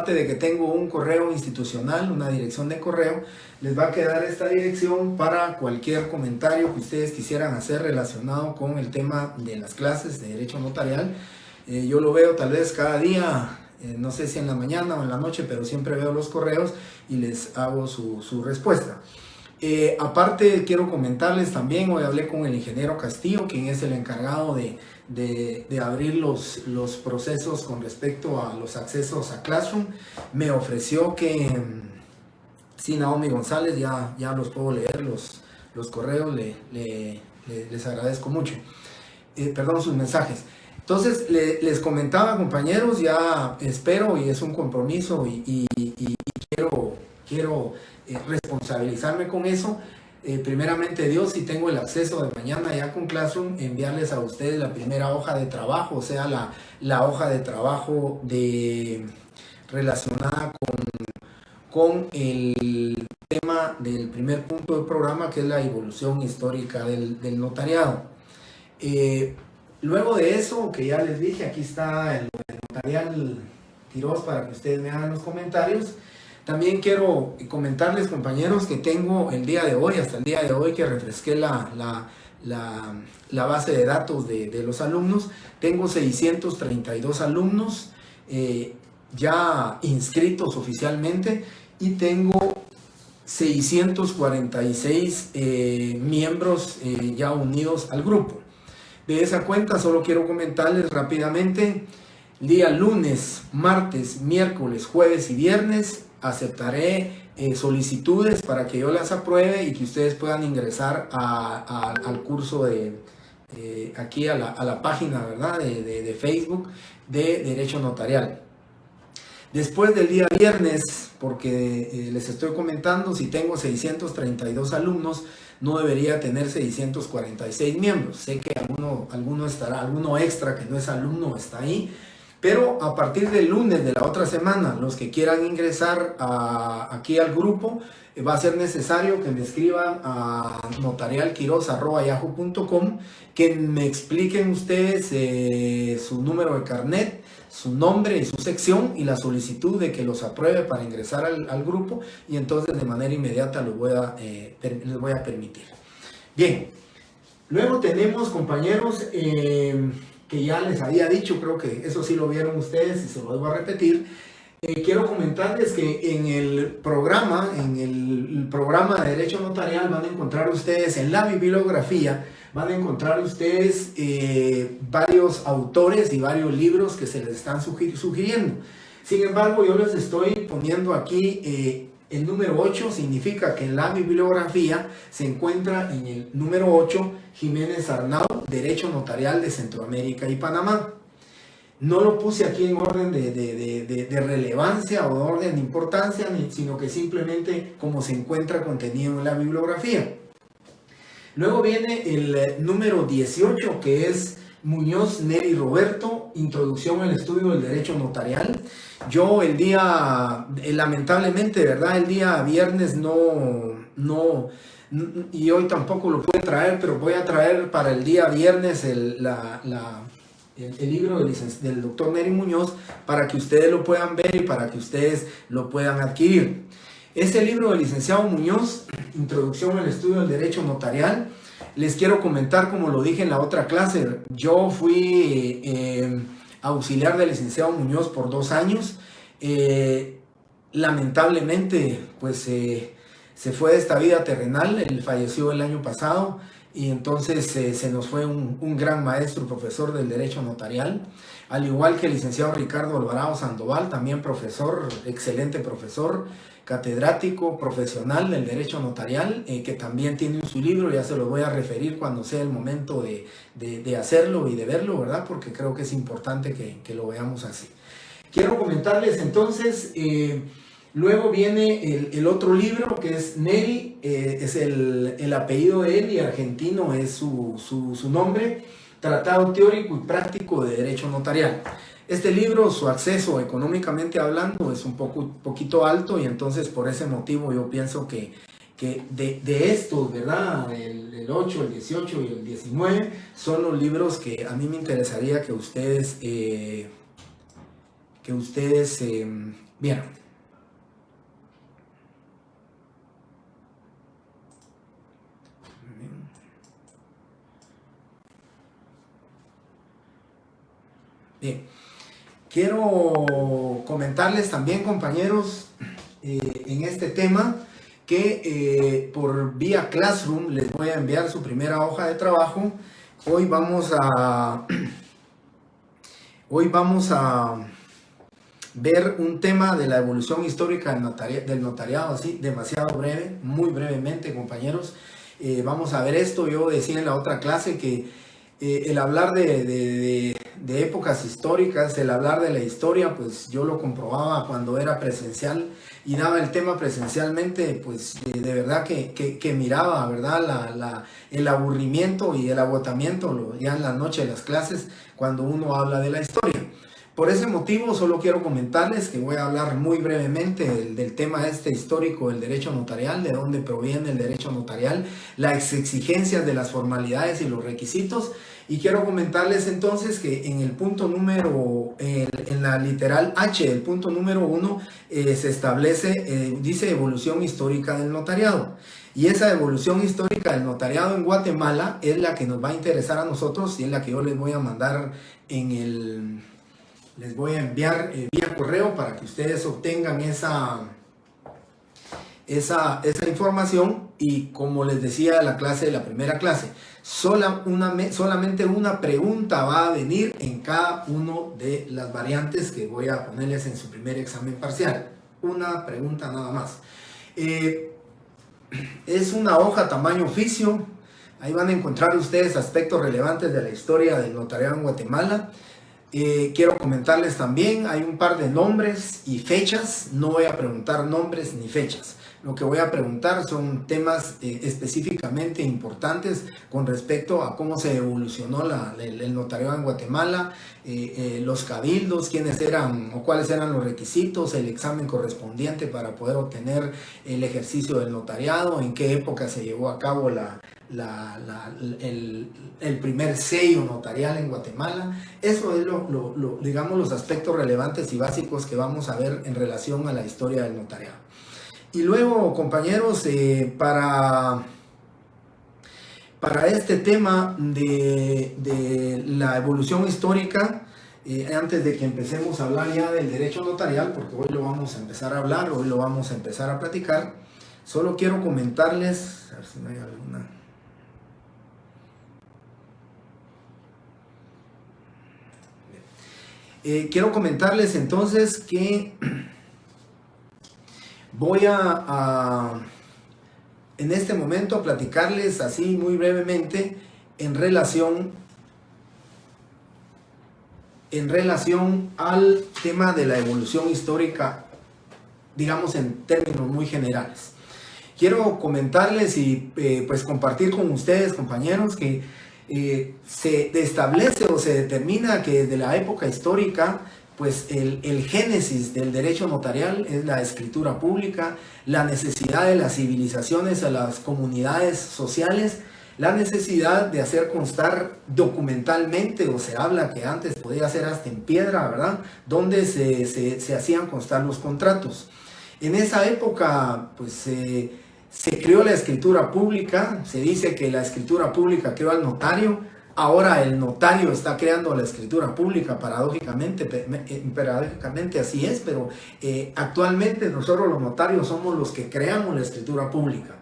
aparte de que tengo un correo institucional, una dirección de correo, les va a quedar esta dirección para cualquier comentario que ustedes quisieran hacer relacionado con el tema de las clases de Derecho Notarial. Yo lo veo tal vez cada día, no sé si en la mañana o en la noche, pero siempre veo los correos y les hago su respuesta. Aparte quiero comentarles también, hoy hablé con el ingeniero Castillo, quien es el encargado de abrir los procesos con respecto a los accesos a Classroom. Me ofreció que, sí, Naomi González, ya los puedo leer, los correos, les agradezco mucho. Perdón, sus mensajes. Entonces, les comentaba, compañeros, ya espero, y es un compromiso, y quiero responsabilizarme con eso. Primeramente Dios, si tengo el acceso de mañana ya con Classroom, enviarles a ustedes la primera hoja de trabajo, o sea, la hoja de trabajo relacionada con el tema del primer punto del programa, que es la evolución histórica del notariado. Luego de eso, que ya les dije, aquí está el notarial Quiroz para que ustedes me hagan los comentarios. También quiero comentarles, compañeros, que tengo el día de hoy, hasta el día de hoy, que refresqué la base de datos de los alumnos. Tengo 632 alumnos ya inscritos oficialmente, y tengo 646 miembros ya unidos al grupo. De esa cuenta solo quiero comentarles rápidamente: día lunes, martes, miércoles, jueves y viernes aceptaré solicitudes para que yo las apruebe y que ustedes puedan ingresar al curso aquí a la página, ¿verdad?, de Facebook de Derecho Notarial. Después del día viernes, porque les estoy comentando, si tengo 632 alumnos, no debería tener 646 miembros. Sé que alguno extra que no es alumno está ahí, pero a partir del lunes de la otra semana, los que quieran ingresar aquí al grupo, va a ser necesario que me escriban a notarialquiroz@yahoo.com, que me expliquen ustedes su número de carnet, su nombre y su sección, y la solicitud de que los apruebe para ingresar al grupo, y entonces de manera inmediata les voy a permitir. Bien, luego tenemos, compañeros, que ya les había dicho, creo que eso sí lo vieron ustedes y se lo debo repetir. Quiero comentarles que en el programa de Derecho Notarial van a encontrar ustedes en la bibliografía, van a encontrar ustedes varios autores y varios libros que se les están sugiriendo. Sin embargo, yo les estoy poniendo aquí el número 8, significa que en la bibliografía se encuentra en el número 8 Jiménez Arnau, Derecho Notarial de Centroamérica y Panamá. No lo puse aquí en orden de relevancia o de orden de importancia, sino que simplemente como se encuentra contenido en la bibliografía. Luego viene el número 18, que es Muñoz, Neri Roberto, Introducción al Estudio del Derecho Notarial. Yo lamentablemente, ¿verdad?, el día viernes no, y hoy tampoco lo pude traer, pero voy a traer para el día viernes el libro del doctor Neri Muñoz, para que ustedes lo puedan ver y para que ustedes lo puedan adquirir. Este libro del licenciado Muñoz, Introducción al Estudio del Derecho Notarial, les quiero comentar, como lo dije en la otra clase, yo fui auxiliar del licenciado Muñoz por 2 años. Lamentablemente, pues se fue de esta vida terrenal. Él falleció el año pasado, y entonces se nos fue un gran maestro, profesor del Derecho Notarial, al igual que el licenciado Ricardo Alvarado Sandoval, también profesor, excelente profesor, catedrático, profesional del Derecho Notarial, que también tiene su libro. Ya se lo voy a referir cuando sea el momento de hacerlo y de verlo, ¿verdad?, porque creo que es importante que lo veamos así. Quiero comentarles entonces, luego viene el otro libro, que es Neri, es el apellido de él, y argentino es su nombre, Tratado Teórico y Práctico de Derecho Notarial. Este libro, su acceso económicamente hablando es un poquito alto, y entonces por ese motivo yo pienso que de estos, ¿verdad?, el 8, el 18 y el 19 son los libros que a mí me interesaría que ustedes Bien. Bien. Quiero comentarles también, compañeros, en este tema que por vía Classroom les voy a enviar su primera hoja de trabajo. Hoy vamos a ver un tema de la evolución histórica del notariado, así demasiado breve, muy brevemente, compañeros. Vamos a ver esto. Yo decía en la otra clase que el hablar de épocas históricas, el hablar de la historia, pues yo lo comprobaba cuando era presencial y daba el tema presencialmente, pues de verdad que miraba, ¿verdad? El aburrimiento y el agotamiento ya en la noche de las clases cuando uno habla de la historia. Por ese motivo solo quiero comentarles que voy a hablar muy brevemente del tema histórico del derecho notarial, de dónde proviene el derecho notarial, las exigencias de las formalidades y los requisitos. Y quiero comentarles entonces que en el punto número, en la literal H del punto número 1, se establece, dice evolución histórica del notariado. Y esa evolución histórica del notariado en Guatemala es la que nos va a interesar a nosotros y es la que yo les voy a mandar les voy a enviar vía correo para que ustedes obtengan esa información. Y como les decía en la primera clase, solamente una pregunta va a venir en cada una de las variantes que voy a ponerles en su primer examen parcial. Una pregunta nada más. Es una hoja tamaño oficio. Ahí van a encontrar ustedes aspectos relevantes de la historia del notariado en Guatemala. Quiero comentarles también, hay un par de nombres y fechas. No voy a preguntar nombres ni fechas. Lo que voy a preguntar son temas específicamente importantes con respecto a cómo se evolucionó el notariado en Guatemala, los cabildos, quiénes eran o cuáles eran los requisitos, el examen correspondiente para poder obtener el ejercicio del notariado, en qué época se llevó a cabo el primer sello notarial en Guatemala. Eso es digamos, los aspectos relevantes y básicos que vamos a ver en relación a la historia del notariado. Y luego, compañeros, para este tema de la evolución histórica, antes de que empecemos a hablar ya del derecho notarial, porque hoy lo vamos a empezar a hablar, hoy lo vamos a empezar a platicar, solo quiero comentarles, a ver si no hay alguna. Quiero comentarles entonces que voy en este momento a platicarles así muy brevemente en relación al tema de la evolución histórica, digamos en términos muy generales. Quiero comentarles y pues compartir con ustedes, compañeros, que se establece o se determina que desde la época histórica, pues el génesis del derecho notarial es la escritura pública, la necesidad de las civilizaciones a las comunidades sociales, la necesidad de hacer constar documentalmente, o se habla que antes podía ser hasta en piedra, ¿verdad?, donde se hacían constar los contratos. En esa época, pues se creó la escritura pública. Se dice que la escritura pública creó al notario. Ahora el notario está creando la escritura pública, paradójicamente así es, pero actualmente nosotros los notarios somos los que creamos la escritura pública.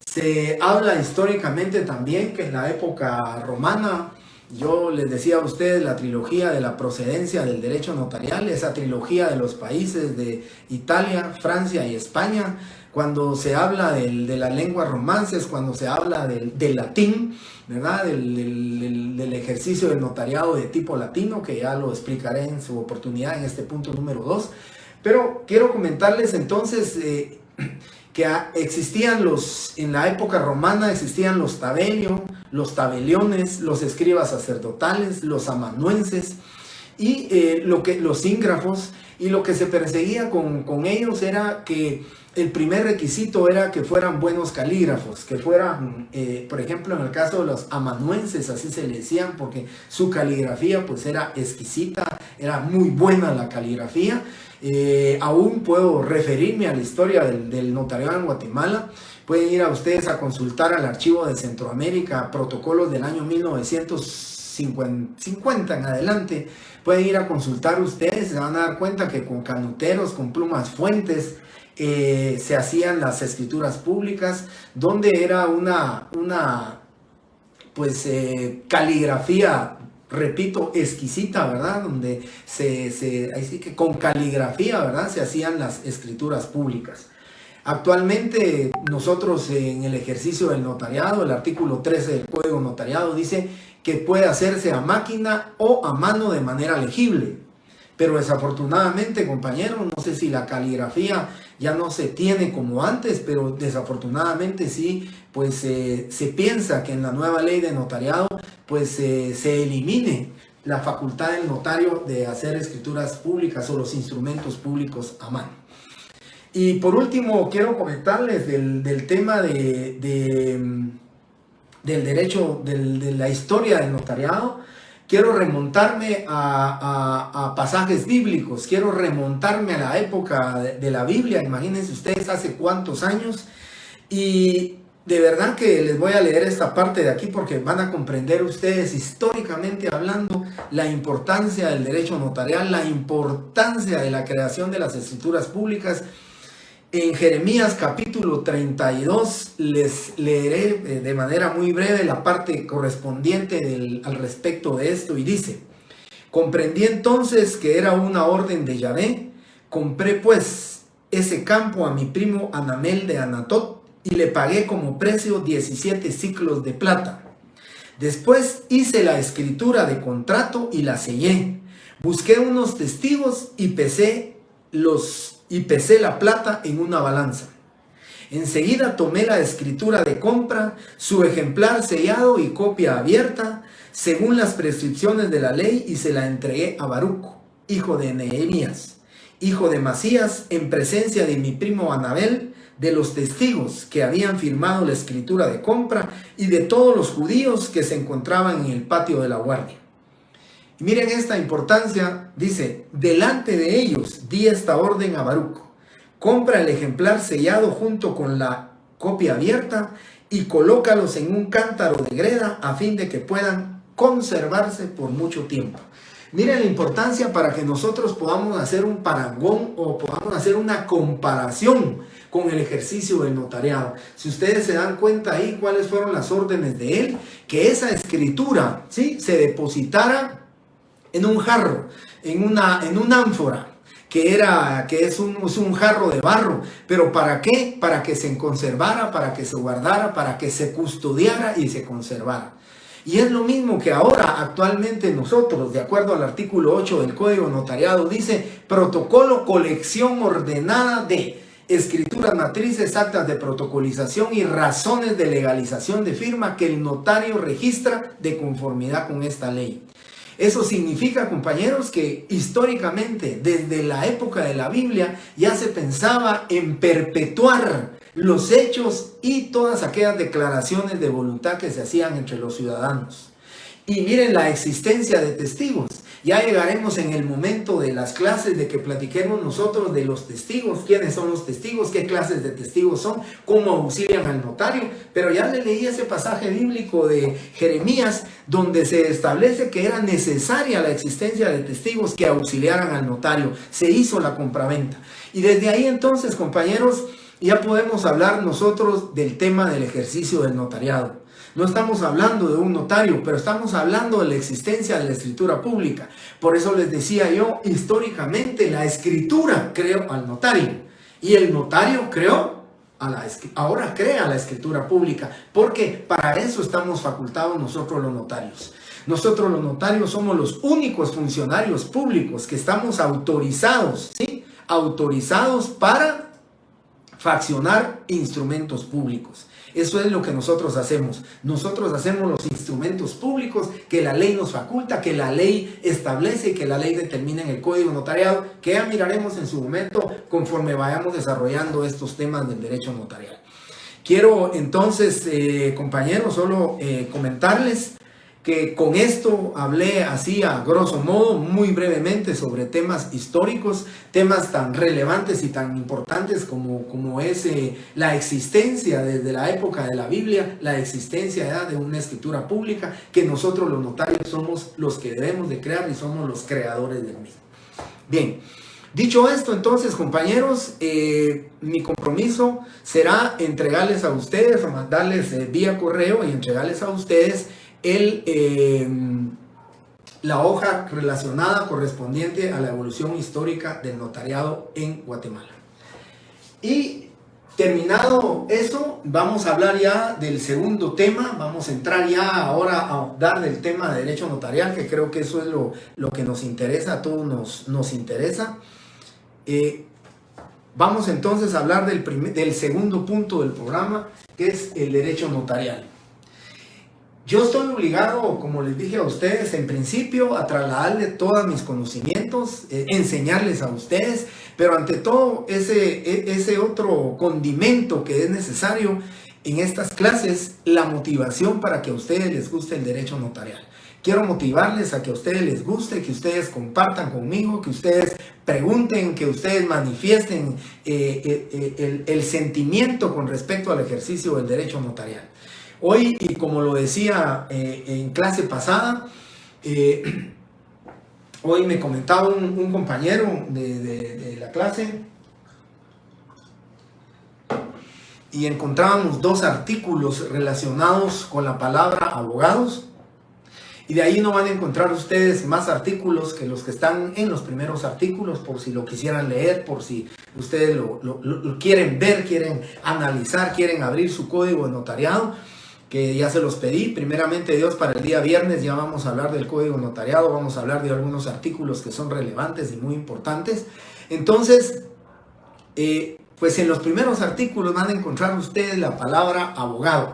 Se habla históricamente también que en la época romana, yo les decía a ustedes la trilogía de la procedencia del derecho notarial, esa trilogía de los países de Italia, Francia y España. Cuando se habla de las lenguas romances, cuando se habla del latín, ¿verdad?, del ejercicio del notariado de tipo latino, que ya lo explicaré en su oportunidad en este punto número 2. Pero quiero comentarles entonces que en la época romana existían los tabeliones, los escribas sacerdotales, los amanuenses. y los sígrafos, y lo que se perseguía con ellos era que el primer requisito era que fueran buenos calígrafos, que fueran, por ejemplo, en el caso de los amanuenses, así se le decían, porque su caligrafía pues era exquisita, era muy buena la caligrafía. Aún puedo referirme a la historia del notariado en Guatemala. Pueden ir a ustedes a consultar al Archivo de Centroamérica, protocolos del año 1950 en adelante. Pueden ir a consultar ustedes, se van a dar cuenta que con canuteros, con plumas fuentes, se hacían las escrituras públicas, donde era una caligrafía, repito, exquisita, ¿verdad? Donde así que con caligrafía, ¿verdad?, se hacían las escrituras públicas. Actualmente nosotros en el ejercicio del notariado, el artículo 13 del Código Notariado dice que puede hacerse a máquina o a mano de manera legible. Pero desafortunadamente, compañeros, no sé si la caligrafía ya no se tiene como antes, pero desafortunadamente sí, pues se piensa que en la nueva ley de notariado pues se elimine la facultad del notario de hacer escrituras públicas o los instrumentos públicos a mano. Y por último, quiero comentarles del tema del derecho, de la historia del notariado. Quiero remontarme a pasajes bíblicos, quiero remontarme a la época de la Biblia, imagínense ustedes hace cuántos años, y de verdad que les voy a leer esta parte de aquí porque van a comprender ustedes históricamente hablando la importancia del derecho notarial, la importancia de la creación de las escrituras públicas. En Jeremías capítulo 32 les leeré de manera muy breve la parte correspondiente al respecto de esto y dice: comprendí entonces que era una orden de Yahvé, compré pues ese campo a mi primo Anamel de Anatot y le pagué como precio 17 siclos de plata. Después hice la escritura de contrato y la sellé, busqué unos testigos y pesé la plata en una balanza. Enseguida tomé la escritura de compra, su ejemplar sellado y copia abierta, según las prescripciones de la ley, y se la entregué a Baruc, hijo de Nehemías, hijo de Masías, en presencia de mi primo Anabel, de los testigos que habían firmado la escritura de compra y de todos los judíos que se encontraban en el patio de la guardia. Y miren esta importancia, dice: delante de ellos di esta orden a Baruc: compra el ejemplar sellado junto con la copia abierta y colócalos en un cántaro de greda a fin de que puedan conservarse por mucho tiempo. Miren la importancia para que nosotros podamos hacer un parangón o podamos hacer una comparación con el ejercicio del notariado. Si ustedes se dan cuenta ahí cuáles fueron las órdenes de él, que esa escritura, ¿sí?, se depositara en un jarro, en una ánfora, que es un jarro de barro. ¿Pero para qué? Para que se conservara, para que se guardara, para que se custodiara y se conservara. Y es lo mismo que ahora actualmente nosotros, de acuerdo al artículo 8 del Código Notariado, dice: protocolo, colección ordenada de escrituras matrices, actas de protocolización y razones de legalización de firma que el notario registra de conformidad con esta ley. Eso significa, compañeros, que históricamente, desde la época de la Biblia, ya se pensaba en perpetuar los hechos y todas aquellas declaraciones de voluntad que se hacían entre los ciudadanos. Y miren la existencia de testigos. Ya llegaremos en el momento de las clases de que platiquemos nosotros de los testigos, quiénes son los testigos, qué clases de testigos son, cómo auxilian al notario. Pero ya le leí ese pasaje bíblico de Jeremías donde se establece que era necesaria la existencia de testigos que auxiliaran al notario. Se hizo la compraventa. Y desde ahí entonces, compañeros, ya podemos hablar nosotros del tema del ejercicio del notariado. No estamos hablando de un notario, pero estamos hablando de la existencia de la escritura pública. Por eso les decía yo, históricamente la escritura creó al notario y el notario ahora crea la escritura pública, porque para eso estamos facultados nosotros los notarios. Nosotros los notarios somos los únicos funcionarios públicos que estamos autorizados, ¿sí?, autorizados para fraccionar instrumentos públicos. Eso es lo que nosotros hacemos. Nosotros hacemos los instrumentos públicos que la ley nos faculta, que la ley establece y que la ley determina en el Código Notariado, que ya miraremos en su momento conforme vayamos desarrollando estos temas del derecho notarial. Quiero entonces, compañeros, solo comentarles que con esto hablé así a grosso modo, muy brevemente, sobre temas históricos, temas tan relevantes y tan importantes como es la existencia desde la época de la Biblia, la existencia ya de una escritura pública, que nosotros los notarios somos los que debemos de crear y somos los creadores del mismo. Bien, dicho esto, entonces, compañeros, mi compromiso será entregarles a ustedes o mandarles vía correo y entregarles a ustedes la hoja relacionada correspondiente a la evolución histórica del notariado en Guatemala. Y terminado eso, vamos a hablar ya del segundo tema. Vamos a entrar ya ahora a hablar del tema de derecho notarial, que creo que eso es lo que nos interesa, a todos nos interesa. Vamos entonces a hablar del segundo punto del programa, que es el derecho notarial. Yo estoy obligado, como les dije a ustedes, en principio, a trasladarle todos mis conocimientos, enseñarles a ustedes, pero ante todo ese otro condimento que es necesario en estas clases, la motivación para que a ustedes les guste el derecho notarial. Quiero motivarles a que a ustedes les guste, que ustedes compartan conmigo, que ustedes pregunten, que ustedes manifiesten el sentimiento con respecto al ejercicio del derecho notarial. Hoy, y como lo decía en clase pasada, hoy me comentaba un compañero de la clase y encontrábamos dos artículos relacionados con la palabra abogados, y de ahí no van a encontrar ustedes más artículos que los que están en los primeros artículos, por si lo quisieran leer, por si ustedes lo quieren ver, quieren analizar, quieren abrir su código de notariado, que ya se los pedí. Primeramente Dios, para el día viernes ya vamos a hablar del código notariado, vamos a hablar de algunos artículos que son relevantes y muy importantes. Entonces, pues en los primeros artículos van a encontrar ustedes la palabra abogado,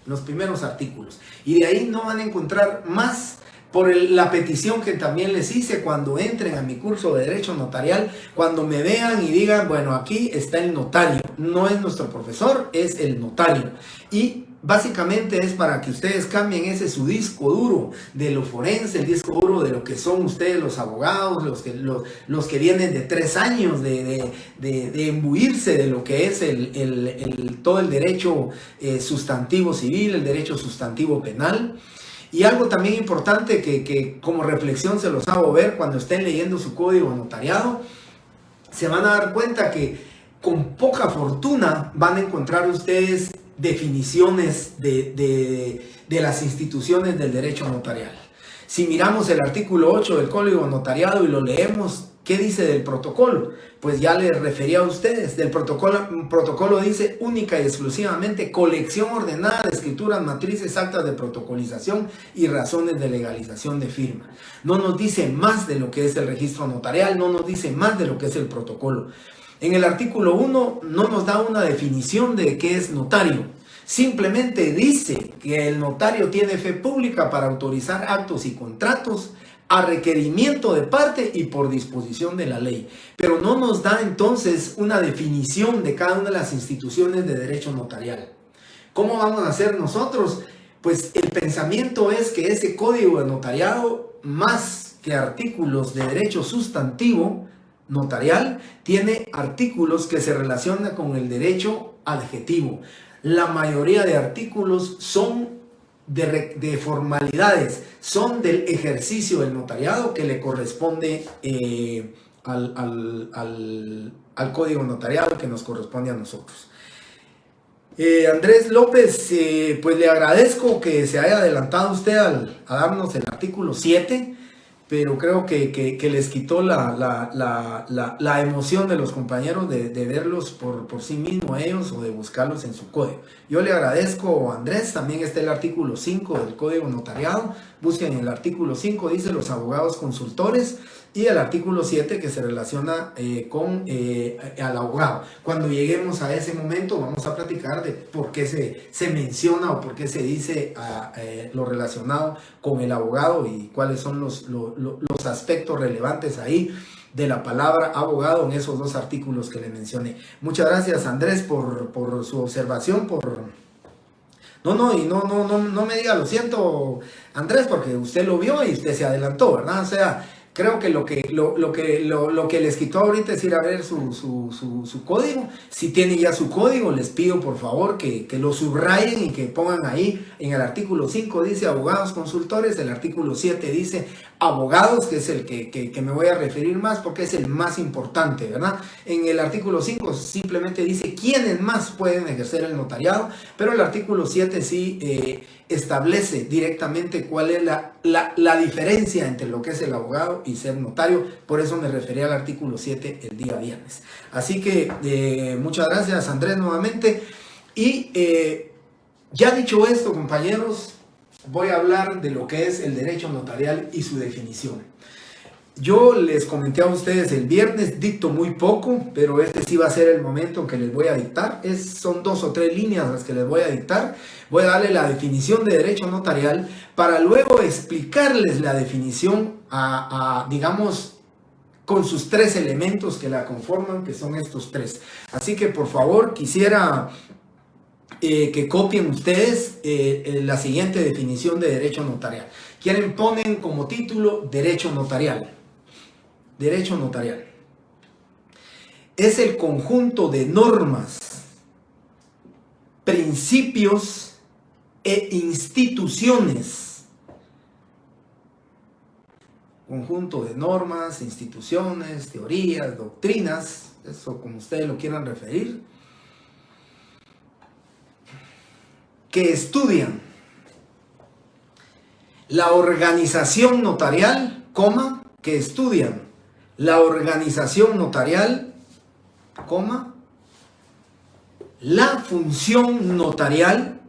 los primeros artículos, y de ahí no van a encontrar más por la petición que también les hice cuando entren a mi curso de Derecho Notarial, cuando me vean y digan, bueno, aquí está el notario, no es nuestro profesor, es el notario. Y básicamente es para que ustedes cambien ese su disco duro de lo forense, el disco duro de lo que son ustedes los abogados, los que vienen de 3 años de imbuirse de lo que es todo el derecho sustantivo civil, el derecho sustantivo penal. Y algo también importante que como reflexión se los hago ver cuando estén leyendo su código notariado, se van a dar cuenta que con poca fortuna van a encontrar ustedes definiciones de las instituciones del derecho notarial. Si miramos el artículo 8 del Código Notariado y lo leemos, ¿qué dice del protocolo? Pues ya les refería a ustedes. Del protocolo dice única y exclusivamente colección ordenada de escrituras, matrices, actas de protocolización y razones de legalización de firma. No nos dice más de lo que es el registro notarial, no nos dice más de lo que es el protocolo. En el artículo 1 no nos da una definición de qué es notario. Simplemente dice que el notario tiene fe pública para autorizar actos y contratos a requerimiento de parte y por disposición de la ley. Pero no nos da entonces una definición de cada una de las instituciones de derecho notarial. ¿Cómo vamos a hacer nosotros? Pues el pensamiento es que ese código de notariado, más que artículos de derecho sustantivo notarial, tiene artículos que se relacionan con el derecho adjetivo. La mayoría de artículos son de formalidades, son del ejercicio del notariado que le corresponde al código notariado que nos corresponde a nosotros. Andrés López, pues le agradezco que se haya adelantado usted a darnos el artículo 7, pero creo que les quitó la emoción de los compañeros de verlos por sí mismos ellos o de buscarlos en su código. Yo le agradezco, Andrés. También está el artículo 5 del Código Notariado. Busquen el artículo 5, dice los abogados consultores y el artículo 7 que se relaciona con al abogado. Cuando lleguemos a ese momento vamos a platicar de por qué se menciona o por qué se dice lo relacionado con el abogado y cuáles son los aspectos relevantes ahí de la palabra abogado en esos dos artículos que le mencioné. Muchas gracias, Andrés, por su observación, No me diga lo siento, Andrés, porque usted lo vio y usted se adelantó, ¿verdad? O sea, creo que lo que les quitó ahorita es ir a ver su código. Si tiene ya su código, les pido por favor que lo subrayen y que pongan ahí. En el artículo 5 dice abogados consultores, el artículo 7 dice abogados, que es el que me voy a referir más porque es el más importante, ¿verdad? En el artículo 5 simplemente dice quiénes más pueden ejercer el notariado, pero el artículo 7 sí establece directamente cuál es la diferencia entre lo que es el abogado y ser notario. Por eso me refería al artículo 7 el día viernes. Así que muchas gracias, Andrés, nuevamente. Y ya dicho esto, compañeros, voy a hablar de lo que es el derecho notarial y su definición. Yo les comenté a ustedes el viernes, dicto muy poco, pero este sí va a ser el momento en que les voy a dictar. Son 2 o 3 líneas las que les voy a dictar. Voy a darle la definición de derecho notarial para luego explicarles la definición digamos, con sus 3 elementos que la conforman, que son estos 3. Así que por favor quisiera que copien ustedes la siguiente definición de derecho notarial. Ponen como título derecho notarial. Derecho notarial es el conjunto de normas, principios e instituciones. Conjunto de normas, instituciones, teorías, doctrinas, eso como ustedes lo quieran referir, que estudian la organización notarial, que estudian la organización notarial, la función notarial,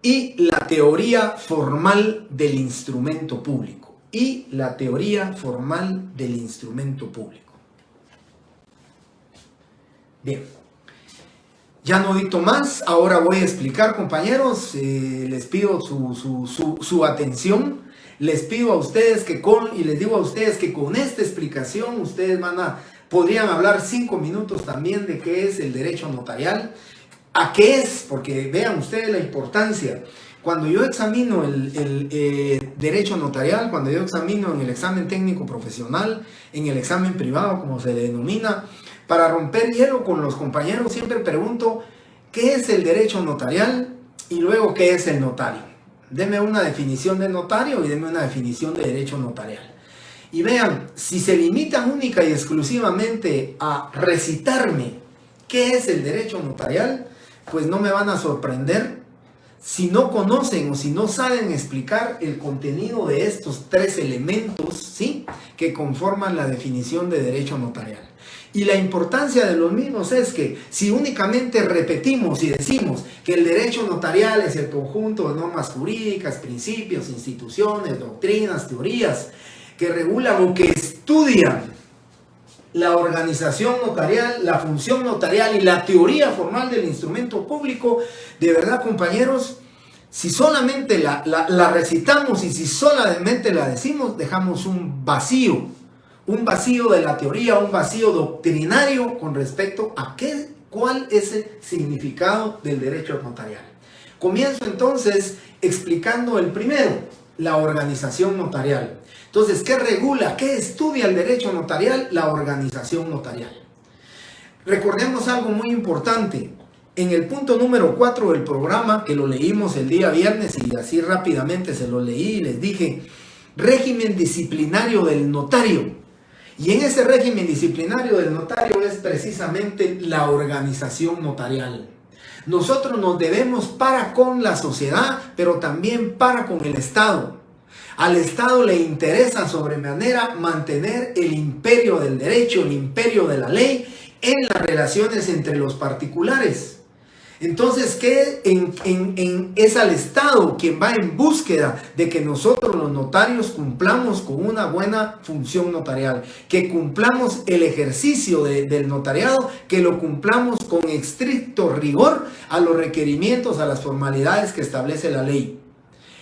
y la teoría formal del instrumento público. Bien. Ya no dicto más, ahora voy a explicar, compañeros, les pido su atención, les pido a ustedes y les digo a ustedes que con esta explicación ustedes podrían hablar 5 minutos también de qué es el derecho notarial, a qué es, porque vean ustedes la importancia. Cuando yo examino el derecho notarial, cuando yo examino en el examen técnico profesional, en el examen privado, como se denomina, para romper hielo con los compañeros, siempre pregunto, ¿qué es el derecho notarial? Y luego, ¿qué es el notario? Deme una definición de notario y deme una definición de derecho notarial. Y vean, si se limitan única y exclusivamente a recitarme qué es el derecho notarial, pues no me van a sorprender si no conocen o si no saben explicar el contenido de estos 3 elementos, ¿sí?, que conforman la definición de derecho notarial. Y la importancia de los mismos es que si únicamente repetimos y decimos que el derecho notarial es el conjunto de normas jurídicas, principios, instituciones, doctrinas, teorías que regulan o que estudian la organización notarial, la función notarial y la teoría formal del instrumento público, de verdad, compañeros, si solamente la recitamos y si solamente la decimos, dejamos un vacío de la teoría, un vacío doctrinario con respecto a cuál es el significado del derecho notarial. Comienzo entonces explicando el primero, la organización notarial. Entonces, ¿qué regula? ¿Qué estudia el derecho notarial? La organización notarial. Recordemos algo muy importante. En el punto número 4 del programa, que lo leímos el día viernes y así rápidamente se lo leí y les dije, régimen disciplinario del notario. Y en ese régimen disciplinario del notario es precisamente la organización notarial. Nosotros nos debemos para con la sociedad, pero también para con el Estado. Al Estado le interesa sobremanera mantener el imperio del derecho, el imperio de la ley en las relaciones entre los particulares. Entonces, ¿qué es al Estado quien va en búsqueda de que nosotros los notarios cumplamos con una buena función notarial, que cumplamos el ejercicio del notariado, que lo cumplamos con estricto rigor a los requerimientos, a las formalidades que establece la ley?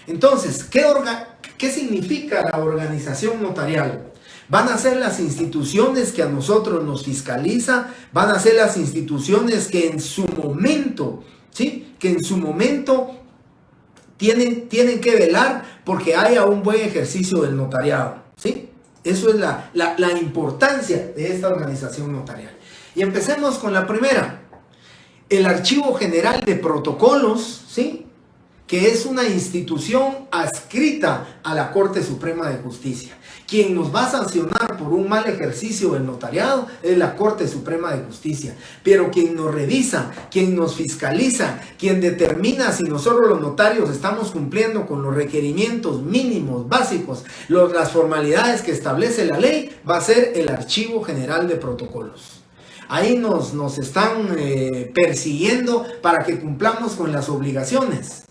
Entonces, ¿qué significa la organización notarial? Van a ser las instituciones que a nosotros nos fiscaliza, van a ser las instituciones que en su momento, ¿sí? Que en su momento tienen que velar porque haya un buen ejercicio del notariado, ¿sí? Eso es la importancia de esta organización notarial. Y empecemos con la primera, el Archivo General de Protocolos, ¿sí? Que es una institución adscrita a la Corte Suprema de Justicia. Quien nos va a sancionar por un mal ejercicio del notariado es la Corte Suprema de Justicia. Pero quien nos revisa, quien nos fiscaliza, quien determina si nosotros los notarios estamos cumpliendo con los requerimientos mínimos, básicos, las formalidades que establece la ley, va a ser el Archivo General de Protocolos. Ahí nos están persiguiendo para que cumplamos con las obligaciones.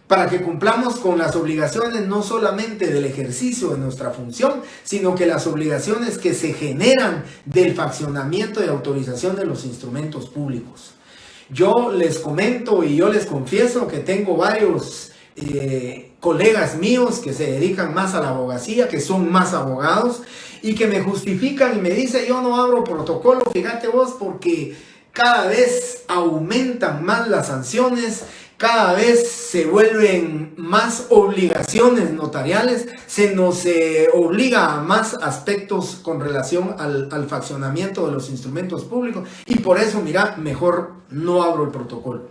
Para que cumplamos con las obligaciones no solamente del ejercicio de nuestra función, sino que las obligaciones que se generan del faccionamiento y autorización de los instrumentos públicos. Yo les comento y yo les confieso que tengo varios colegas míos que se dedican más a la abogacía, que son más abogados y que me justifican y me dicen: yo no abro protocolo, fíjate vos, porque cada vez aumentan más las sanciones, cada vez se vuelven más obligaciones notariales, se nos obliga a más aspectos con relación al faccionamiento de los instrumentos públicos y por eso, mira, mejor no abro el protocolo.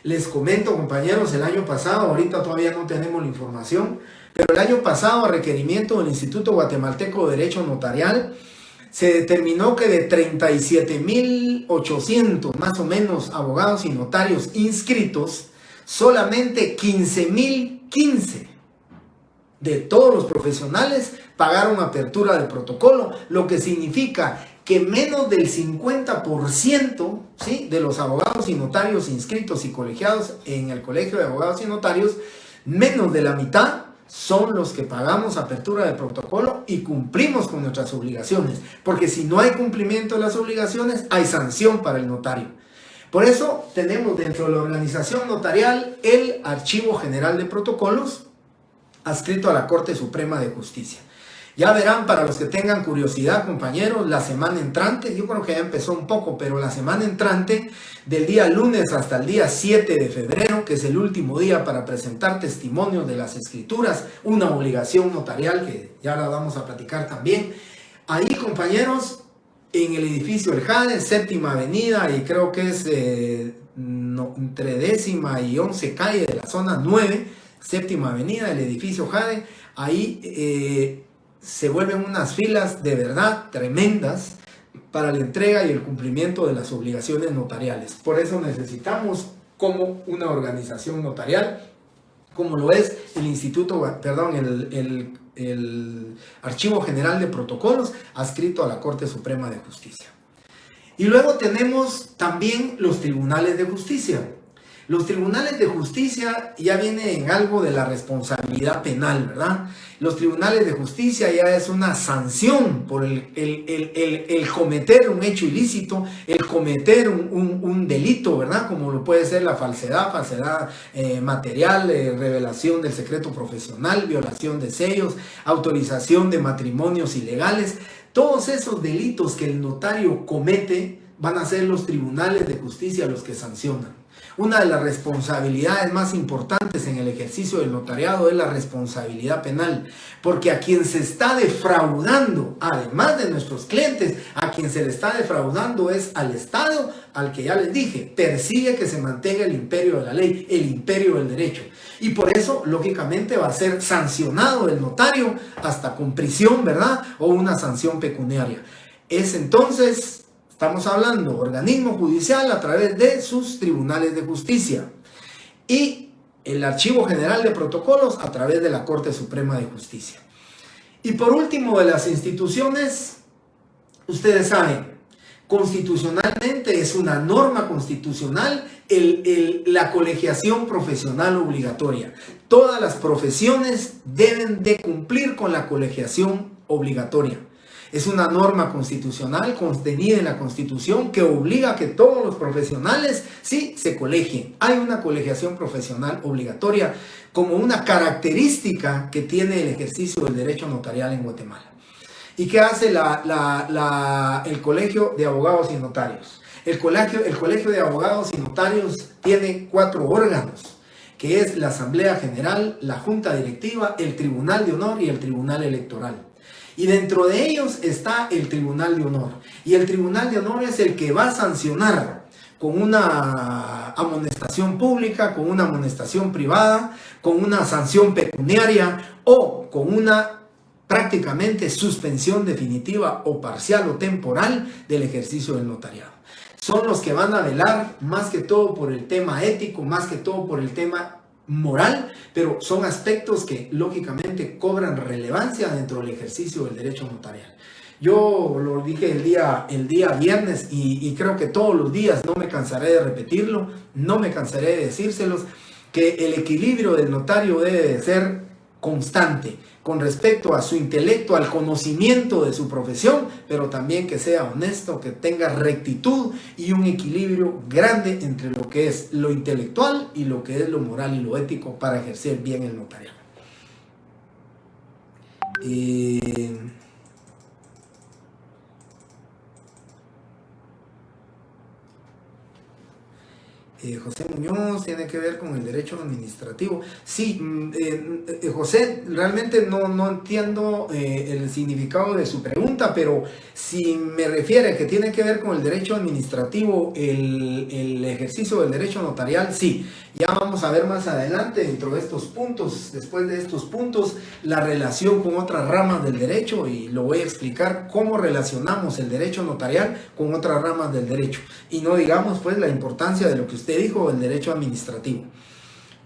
Les comento, compañeros, el año pasado, ahorita todavía no tenemos la información, pero el año pasado, a requerimiento del Instituto Guatemalteco de Derecho Notarial, se determinó que de 37.800 más o menos abogados y notarios inscritos, solamente 15.015 de todos los profesionales pagaron apertura del protocolo, lo que significa que menos del 50%, ¿sí?, de los abogados y notarios inscritos y colegiados en el Colegio de Abogados y Notarios, menos de la mitad son los que pagamos apertura del protocolo y cumplimos con nuestras obligaciones, porque si no hay cumplimiento de las obligaciones, hay sanción para el notario. Por eso tenemos dentro de la organización notarial el Archivo General de Protocolos, adscrito a la Corte Suprema de Justicia. Ya verán, para los que tengan curiosidad, compañeros, la semana entrante, yo creo que ya empezó un poco, pero la semana entrante, del día lunes hasta el día 7 de febrero, que es el último día para presentar testimonios de las escrituras, una obligación notarial que ya la vamos a platicar también. Ahí, compañeros, en el edificio El Jade, séptima avenida, y creo que es entre 10ª y 11 calle de la zona 9, séptima avenida, el edificio Jade, ahí se vuelven unas filas de verdad tremendas para la entrega y el cumplimiento de las obligaciones notariales. Por eso necesitamos como una organización notarial, como lo es el Archivo General de Protocolos, adscrito a la Corte Suprema de Justicia. Y luego tenemos también los tribunales de justicia. Los tribunales de justicia ya vienen en algo de la responsabilidad penal, ¿verdad? Los tribunales de justicia ya es una sanción por el cometer un hecho ilícito, el cometer un delito, ¿verdad? Como lo puede ser la falsedad material, revelación del secreto profesional, violación de sellos, autorización de matrimonios ilegales. Todos esos delitos que el notario comete van a ser los tribunales de justicia los que sancionan. Una de las responsabilidades más importantes en el ejercicio del notariado es la responsabilidad penal, porque a quien se está defraudando, además de nuestros clientes, a quien se le está defraudando es al Estado, al que ya les dije, persigue que se mantenga el imperio de la ley, el imperio del derecho. Y por eso, lógicamente, va a ser sancionado el notario hasta con prisión, ¿verdad? O una sanción pecuniaria. Es entonces... Estamos hablando organismo judicial a través de sus tribunales de justicia y el Archivo General de Protocolos a través de la Corte Suprema de Justicia. Y por último, de las instituciones, ustedes saben, constitucionalmente es una norma constitucional La colegiación profesional obligatoria. Todas las profesiones deben de cumplir con la colegiación obligatoria. Es una norma constitucional contenida en la Constitución que obliga a que todos los profesionales sí se colegien. Hay una colegiación profesional obligatoria como una característica que tiene el ejercicio del derecho notarial en Guatemala. ¿Y qué hace el Colegio de Abogados y Notarios? El Colegio de Abogados y Notarios tiene 4 órganos, que es la Asamblea General, la Junta Directiva, el Tribunal de Honor y el Tribunal Electoral. Y dentro de ellos está el Tribunal de Honor. Y el Tribunal de Honor es el que va a sancionar con una amonestación pública, con una amonestación privada, con una sanción pecuniaria o con una prácticamente suspensión definitiva o parcial o temporal del ejercicio del notariado. Son los que van a velar más que todo por el tema ético, más que todo por el tema moral, pero son aspectos que lógicamente cobran relevancia dentro del ejercicio del derecho notarial. Yo lo dije el día viernes y creo que todos los días no me cansaré de repetirlo, no me cansaré de decírselos, que el equilibrio del notario debe de ser constante con respecto a su intelecto, al conocimiento de su profesión, pero también que sea honesto, que tenga rectitud y un equilibrio grande entre lo que es lo intelectual y lo que es lo moral y lo ético para ejercer bien el notariado. José Muñoz, tiene que ver con el derecho administrativo. Sí, José, realmente no entiendo el significado de su pregunta, pero si me refiere que tiene que ver con el derecho administrativo, el ejercicio del derecho notarial, sí. Ya vamos a ver más adelante dentro de estos puntos, después de estos puntos, la relación con otras ramas del derecho, y lo voy a explicar cómo relacionamos el derecho notarial con otras ramas del derecho. Y no digamos pues la importancia de lo que usted dijo, el derecho administrativo.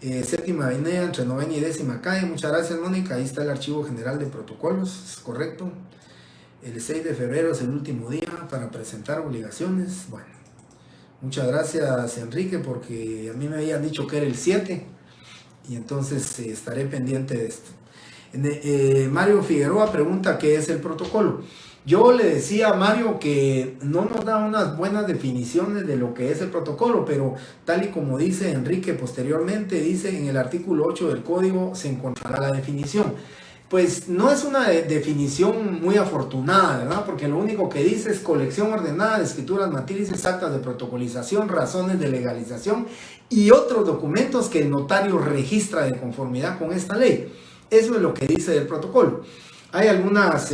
Séptima avenida entre 9ª y 10ª calle. Muchas gracias, Mónica. Ahí está el archivo general de protocolos, es correcto. El 6 de febrero es el último día para presentar obligaciones. Bueno, muchas gracias, Enrique, porque a mí me habían dicho que era el 7 y entonces estaré pendiente de esto. Mario Figueroa pregunta qué es el protocolo. Yo le decía a Mario que no nos da unas buenas definiciones de lo que es el protocolo, pero tal y como dice Enrique posteriormente, dice en el artículo 8 del código se encontrará la definición. Pues no es una definición muy afortunada, ¿verdad? Porque lo único que dice es colección ordenada de escrituras matrices, actas de protocolización, razones de legalización y otros documentos que el notario registra de conformidad con esta ley. Eso es lo que dice el protocolo. Hay algunas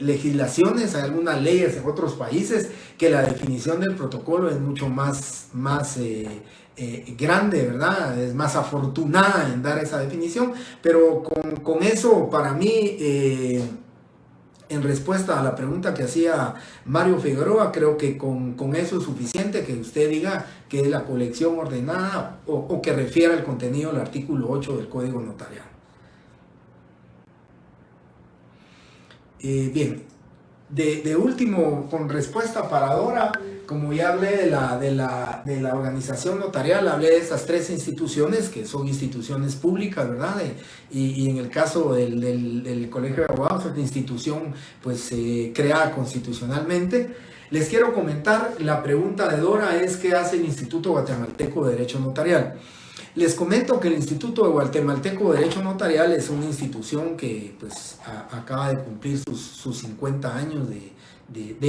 legislaciones, hay algunas leyes en otros países que la definición del protocolo es mucho más grande, ¿verdad? Es más afortunada en dar esa definición, pero con eso para mí, en respuesta a la pregunta que hacía Mario Figueroa, creo que con eso es suficiente que usted diga que es la colección ordenada o que refiera al contenido del artículo 8 del Código Notarial. Bien, de último, con respuesta para Dora, como ya hablé de la organización notarial, hablé de esas 3 instituciones que son instituciones públicas, ¿verdad? Y en el caso del Colegio de Abogados, es una institución pues creada constitucionalmente. Les quiero comentar, la pregunta de Dora es ¿qué hace el Instituto Guatemalteco de Derecho Notarial? Les comento que el Instituto Guatemalteco de Derecho Notarial es una institución que pues acaba de cumplir sus 50 años de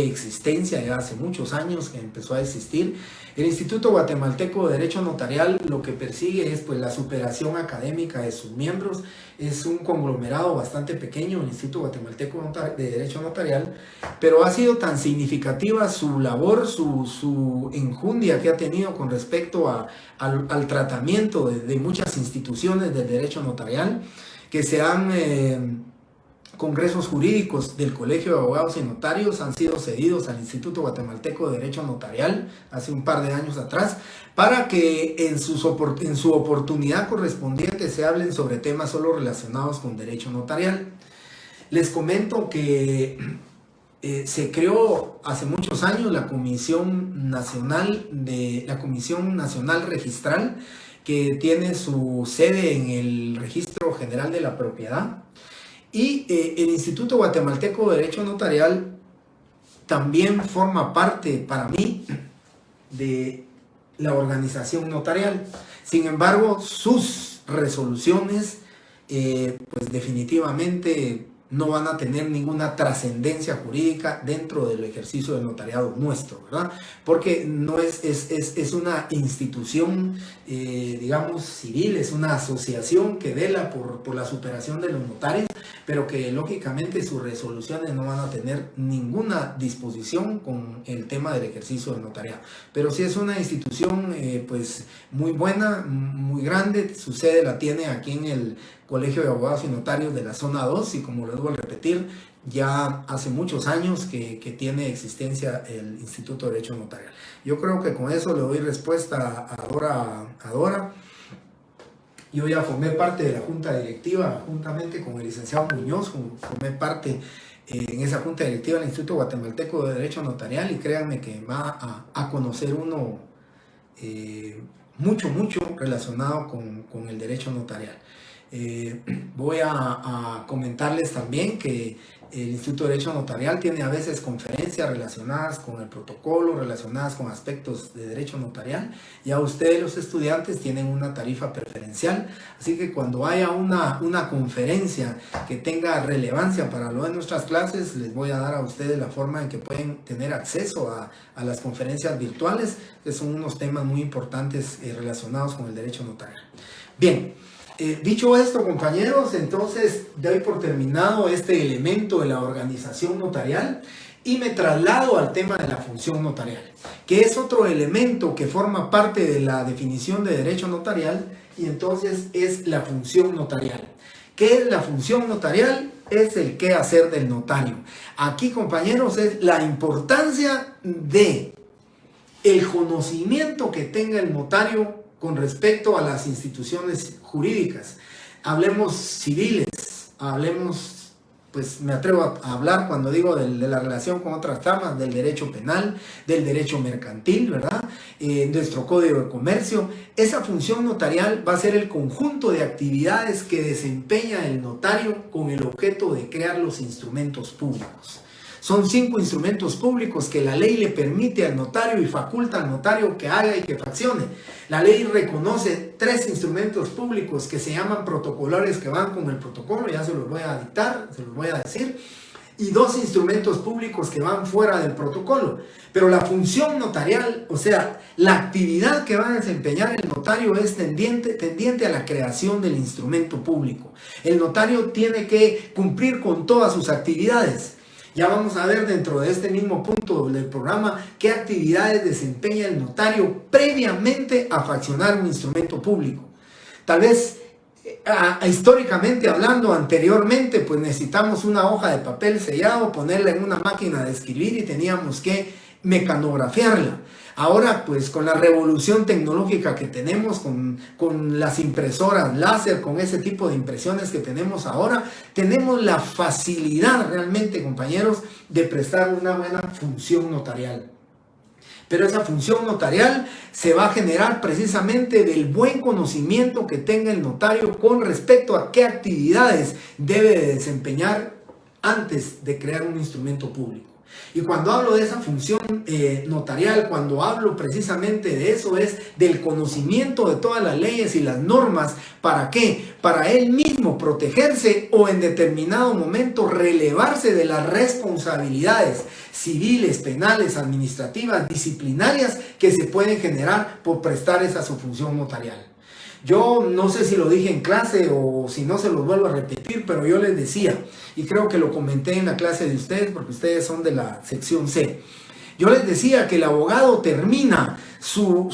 existencia, ya hace muchos años que empezó a existir. El Instituto Guatemalteco de Derecho Notarial lo que persigue es pues la superación académica de sus miembros. Es un conglomerado bastante pequeño, el Instituto Guatemalteco de Derecho Notarial, pero ha sido tan significativa su labor, su enjundia que ha tenido con respecto al tratamiento de muchas instituciones del derecho notarial, que se han congresos jurídicos del Colegio de Abogados y Notarios han sido cedidos al Instituto Guatemalteco de Derecho Notarial hace un par de años atrás, para que en su oportunidad correspondiente se hablen sobre temas solo relacionados con derecho notarial. Les comento que se creó hace muchos años la Comisión Nacional Registral, que tiene su sede en el Registro General de la Propiedad, y el Instituto Guatemalteco de Derecho Notarial también forma parte, para mí, de la organización notarial. Sin embargo, sus resoluciones pues definitivamente no van a tener ninguna trascendencia jurídica dentro del ejercicio del notariado nuestro, ¿verdad? Porque no es una institución, digamos, civil, es una asociación que vela por la superación de los notarios, pero que lógicamente sus resoluciones no van a tener ninguna disposición con el tema del ejercicio del notariado. Pero sí es una institución pues muy buena, muy grande. Su sede la tiene aquí en el Colegio de Abogados y Notarios de la Zona 2, y como les vuelvo a repetir, ya hace muchos años que tiene existencia el Instituto de Derecho Notarial. Yo creo que con eso le doy respuesta a Dora. Yo ya formé parte de la junta directiva, juntamente con el licenciado Muñoz, formé parte en esa junta directiva del Instituto Guatemalteco de Derecho Notarial, y créanme que va a conocer uno mucho relacionado con el derecho notarial. Voy a comentarles también que el Instituto de Derecho Notarial tiene a veces conferencias relacionadas con el protocolo, relacionadas con aspectos de derecho notarial. Ya ustedes, los estudiantes, tienen una tarifa preferencial, así que cuando haya una conferencia que tenga relevancia para lo de nuestras clases, les voy a dar a ustedes la forma en que pueden tener acceso a las conferencias virtuales, que son unos temas muy importantes relacionados con el derecho notarial. Bien. Dicho esto, compañeros, entonces doy por terminado este elemento de la organización notarial y me traslado al tema de la función notarial, que es otro elemento que forma parte de la definición de derecho notarial, y entonces es la función notarial. ¿Qué es la función notarial? Es el qué hacer del notario. Aquí, compañeros, es la importancia de el conocimiento que tenga el notario con respecto a las instituciones jurídicas. Hablemos civiles, hablemos, pues me atrevo a hablar cuando digo de la relación con otras ramas, del derecho penal, del derecho mercantil, ¿verdad? Nuestro Código de Comercio. Esa función notarial va a ser el conjunto de actividades que desempeña el notario con el objeto de crear los instrumentos públicos. Son 5 instrumentos públicos que la ley le permite al notario y faculta al notario que haga y que fraccione. La ley reconoce 3 instrumentos públicos que se llaman protocolares, que van con el protocolo, ya se los voy a dictar, se los voy a decir, y 2 instrumentos públicos que van fuera del protocolo. Pero la función notarial, o sea, la actividad que va a desempeñar el notario es tendiente a la creación del instrumento público. El notario tiene que cumplir con todas sus actividades. Ya vamos a ver dentro de este mismo punto del programa qué actividades desempeña el notario previamente a fraccionar un instrumento público. Tal vez históricamente hablando, anteriormente, pues necesitamos una hoja de papel sellado, ponerla en una máquina de escribir y teníamos que mecanografiarla. Ahora, pues con la revolución tecnológica que tenemos, con las impresoras láser, con ese tipo de impresiones que tenemos ahora, tenemos la facilidad realmente, compañeros, de prestar una buena función notarial. Pero esa función notarial se va a generar precisamente del buen conocimiento que tenga el notario con respecto a qué actividades debe de desempeñar antes de crear un instrumento público. Y cuando hablo de esa función notarial, cuando hablo precisamente de eso, es del conocimiento de todas las leyes y las normas. ¿Para qué? Para él mismo protegerse o en determinado momento relevarse de las responsabilidades civiles, penales, administrativas, disciplinarias que se pueden generar por prestar esa su función notarial. Yo no sé si lo dije en clase o si no se los vuelvo a repetir, pero yo les decía, y creo que lo comenté en la clase de ustedes porque ustedes son de la sección C. Yo les decía que el abogado termina su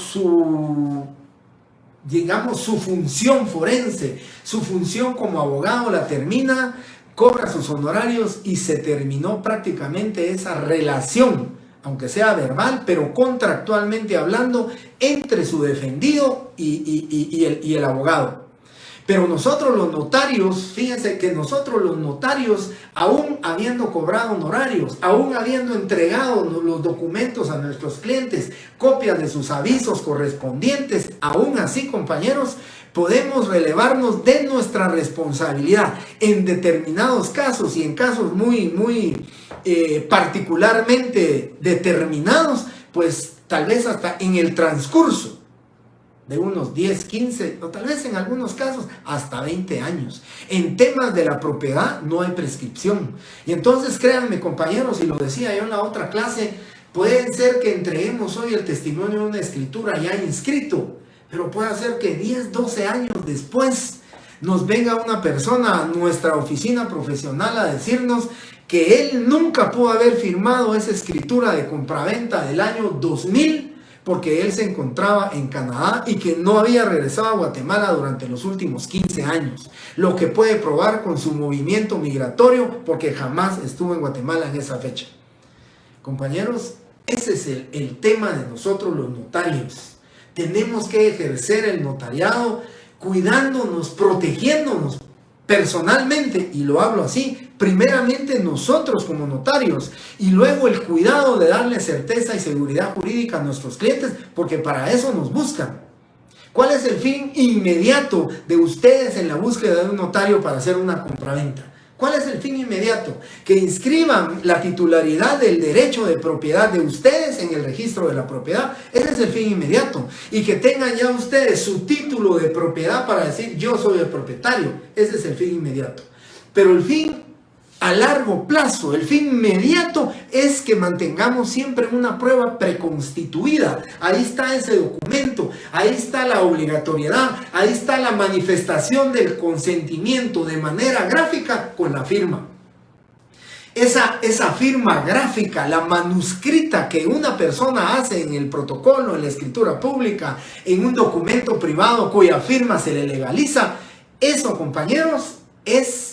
función forense, su función como abogado la termina, cobra sus honorarios y se terminó prácticamente esa relación, aunque sea verbal, pero contractualmente hablando, entre su defendido y el abogado. Pero nosotros los notarios, fíjense que nosotros los notarios, aún habiendo cobrado honorarios, aún habiendo entregado los documentos a nuestros clientes, copias de sus avisos correspondientes, aún así, compañeros, podemos relevarnos de nuestra responsabilidad en determinados casos y en casos muy particularmente determinados, pues tal vez hasta en el transcurso de unos 10, 15 o tal vez en algunos casos hasta 20 años. En temas de la propiedad no hay prescripción. Y entonces créanme, compañeros, y lo decía yo en la otra clase, puede ser que entreguemos hoy el testimonio de una escritura ya inscrito, pero puede ser que 10, 12 años después nos venga una persona a nuestra oficina profesional a decirnos que él nunca pudo haber firmado esa escritura de compraventa del año 2000 porque él se encontraba en Canadá y que no había regresado a Guatemala durante los últimos 15 años, lo que puede probar con su movimiento migratorio porque jamás estuvo en Guatemala en esa fecha. Compañeros, ese es el tema de nosotros los notarios. Tenemos que ejercer el notariado cuidándonos, protegiéndonos personalmente, y lo hablo así, primeramente nosotros como notarios, y luego el cuidado de darle certeza y seguridad jurídica a nuestros clientes, porque para eso nos buscan. ¿Cuál es el fin inmediato de ustedes en la búsqueda de un notario para hacer una compraventa? ¿Cuál es el fin inmediato? Que inscriban la titularidad del derecho de propiedad de ustedes en el registro de la propiedad. Ese es el fin inmediato. Y que tengan ya ustedes su título de propiedad para decir yo soy el propietario. Ese es el fin inmediato. Pero el fin a largo plazo, el fin inmediato es que mantengamos siempre una prueba preconstituida. Ahí está ese documento, ahí está la obligatoriedad, ahí está la manifestación del consentimiento de manera gráfica con la firma. Esa firma gráfica, la manuscrita que una persona hace en el protocolo, en la escritura pública, en un documento privado cuya firma se le legaliza, eso, compañeros, es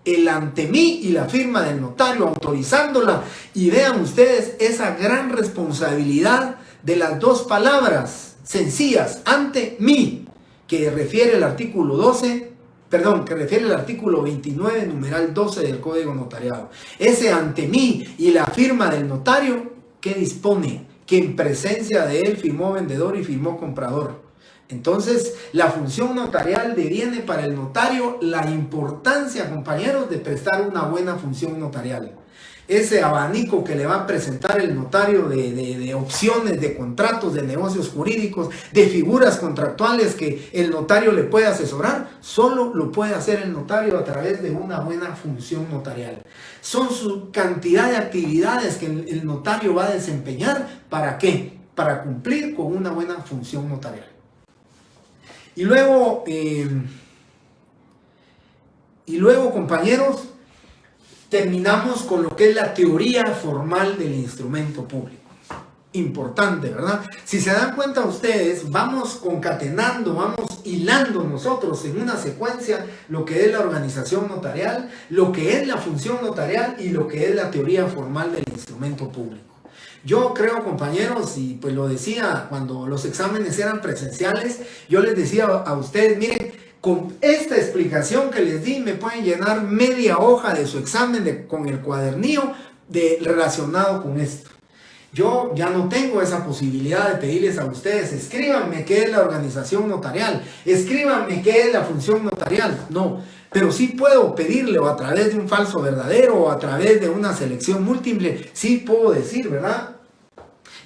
el ante mí y la firma del notario autorizándola. Y vean ustedes esa gran responsabilidad de las dos palabras sencillas, ante mí, que refiere el artículo 29, numeral 12 del Código Notariado. Ese ante mí y la firma del notario que dispone que en presencia de él firmó vendedor y firmó comprador. Entonces, la función notarial deviene para el notario la importancia, compañeros, de prestar una buena función notarial. Ese abanico que le va a presentar el notario de opciones, de contratos, de negocios jurídicos, de figuras contractuales que el notario le puede asesorar, solo lo puede hacer el notario a través de una buena función notarial. Son su cantidad de actividades que el notario va a desempeñar. ¿Para qué? Para cumplir con una buena función notarial. Y luego, compañeros, terminamos con lo que es la teoría formal del instrumento público. Importante, ¿verdad? Si se dan cuenta ustedes, vamos concatenando, vamos hilando nosotros en una secuencia lo que es la organización notarial, lo que es la función notarial y lo que es la teoría formal del instrumento público. Yo creo, compañeros, y pues lo decía cuando los exámenes eran presenciales, yo les decía a ustedes, miren, con esta explicación que les di me pueden llenar media hoja de su examen con el cuadernillo relacionado con esto. Yo ya no tengo esa posibilidad de pedirles a ustedes, escríbanme qué es la organización notarial, escríbanme qué es la función notarial. No, pero sí puedo pedirle, o a través de un falso verdadero, o a través de una selección múltiple, sí puedo decir, ¿verdad?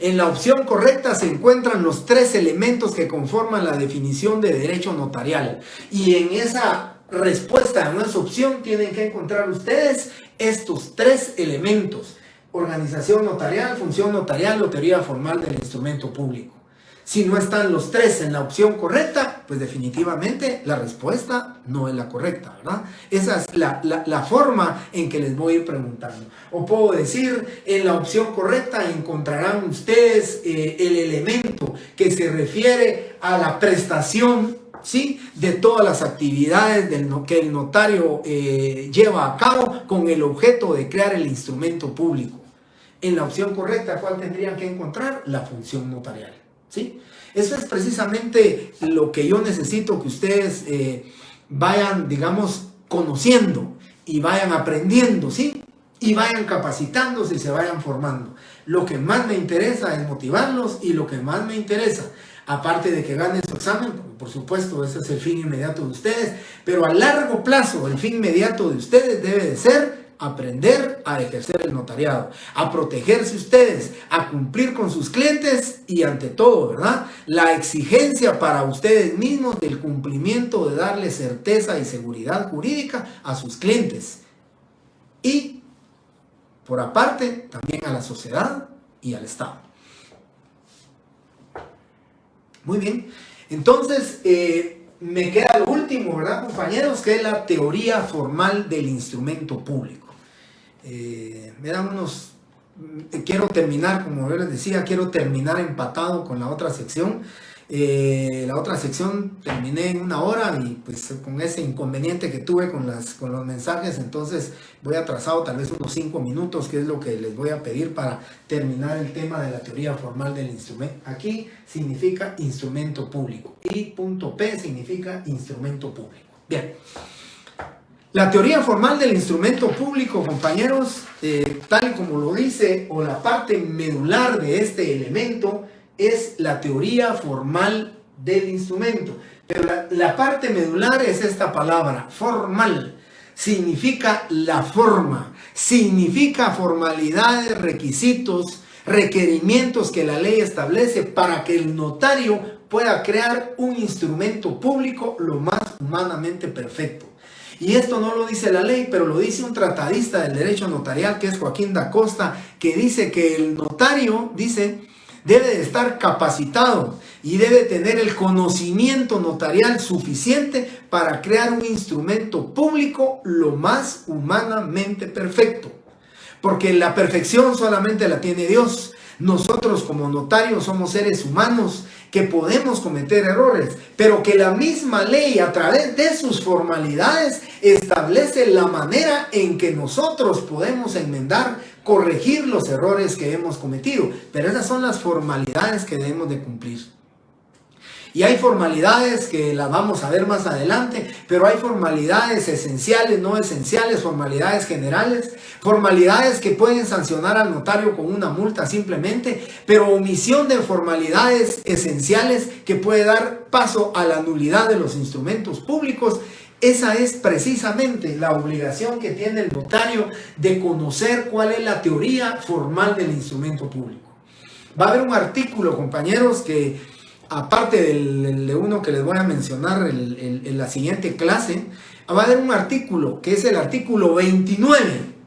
En la opción correcta se encuentran los 3 elementos que conforman la definición de derecho notarial. Y en esa respuesta, en esa opción, tienen que encontrar ustedes estos 3 elementos. Organización notarial, función notarial o teoría formal del instrumento público. Si no están los 3 en la opción correcta, pues definitivamente la respuesta no es la correcta, ¿verdad? Esa es la forma en que les voy a ir preguntando. O puedo decir, en la opción correcta encontrarán ustedes el elemento que se refiere a la prestación, ¿sí?, de todas las actividades que el notario lleva a cabo con el objeto de crear el instrumento público. En la opción correcta, ¿cuál tendrían que encontrar? La función notarial. ¿Sí? Eso es precisamente lo que yo necesito que ustedes vayan, digamos, conociendo y vayan aprendiendo, ¿sí? Y vayan capacitándose y se vayan formando. Lo que más me interesa es motivarlos, y lo que más me interesa, aparte de que ganen su examen, por supuesto, ese es el fin inmediato de ustedes, pero a largo plazo el fin inmediato de ustedes debe de ser aprender a ejercer el notariado, a protegerse ustedes, a cumplir con sus clientes y ante todo, ¿verdad?, la exigencia para ustedes mismos del cumplimiento de darle certeza y seguridad jurídica a sus clientes. Y por aparte, también a la sociedad y al Estado. Muy bien. Entonces, me queda lo último, ¿verdad, compañeros? Que es la teoría formal del instrumento público. Me dan unos... Quiero terminar, como yo les decía, quiero terminar empatado con la otra sección. La otra sección terminé en 1 hora y pues con ese inconveniente que tuve con los mensajes, entonces voy atrasado tal vez unos 5 minutos, que es lo que les voy a pedir para terminar el tema de la teoría formal del instrumento. Aquí significa instrumento público y punto P significa instrumento público. Bien. La teoría formal del instrumento público, compañeros, tal como lo dice, o la parte medular de este elemento, es la teoría formal del instrumento. Pero la parte medular es esta palabra, formal. Significa la forma, significa formalidades, requisitos, requerimientos que la ley establece para que el notario pueda crear un instrumento público lo más humanamente perfecto. Y esto no lo dice la ley, pero lo dice un tratadista del derecho notarial, que es Joaquín da Costa, que dice que el notario, dice, debe de estar capacitado y debe tener el conocimiento notarial suficiente para crear un instrumento público lo más humanamente perfecto. Porque la perfección solamente la tiene Dios. Nosotros como notarios somos seres humanos que podemos cometer errores, pero que la misma ley a través de sus formalidades establece la manera en que nosotros podemos enmendar, corregir los errores que hemos cometido. Pero esas son las formalidades que debemos de cumplir. Y hay formalidades que las vamos a ver más adelante, pero hay formalidades esenciales, no esenciales, formalidades generales, formalidades que pueden sancionar al notario con una multa simplemente, pero omisión de formalidades esenciales que puede dar paso a la nulidad de los instrumentos públicos. Esa es precisamente la obligación que tiene el notario de conocer cuál es la teoría formal del instrumento público. Va a haber un artículo, compañeros, que aparte de uno que les voy a mencionar en la siguiente clase, va a haber un artículo que es el artículo 29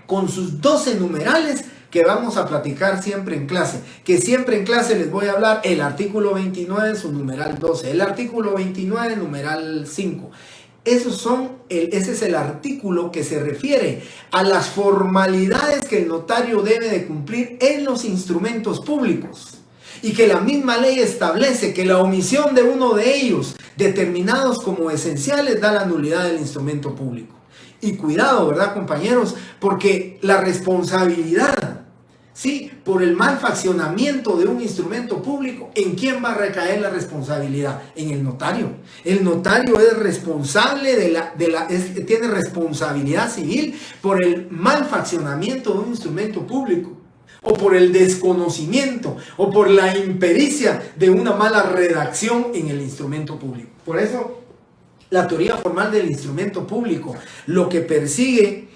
con sus 12 numerales que vamos a platicar siempre en clase. Que siempre en clase les voy a hablar el artículo 29, su numeral 12, el artículo 29, numeral 5. Ese es el artículo que se refiere a las formalidades que el notario debe de cumplir en los instrumentos públicos. Y que la misma ley establece que la omisión de uno de ellos, determinados como esenciales, da la nulidad del instrumento público. Y cuidado, ¿verdad, compañeros? Porque la responsabilidad, ¿sí?, por el mal faccionamiento de un instrumento público, ¿en quién va a recaer la responsabilidad? En el notario. El notario es responsable tiene responsabilidad civil por el mal faccionamiento de un instrumento público, o por el desconocimiento, o por la impericia de una mala redacción en el instrumento público. Por eso, la teoría formal del instrumento público lo que persigue,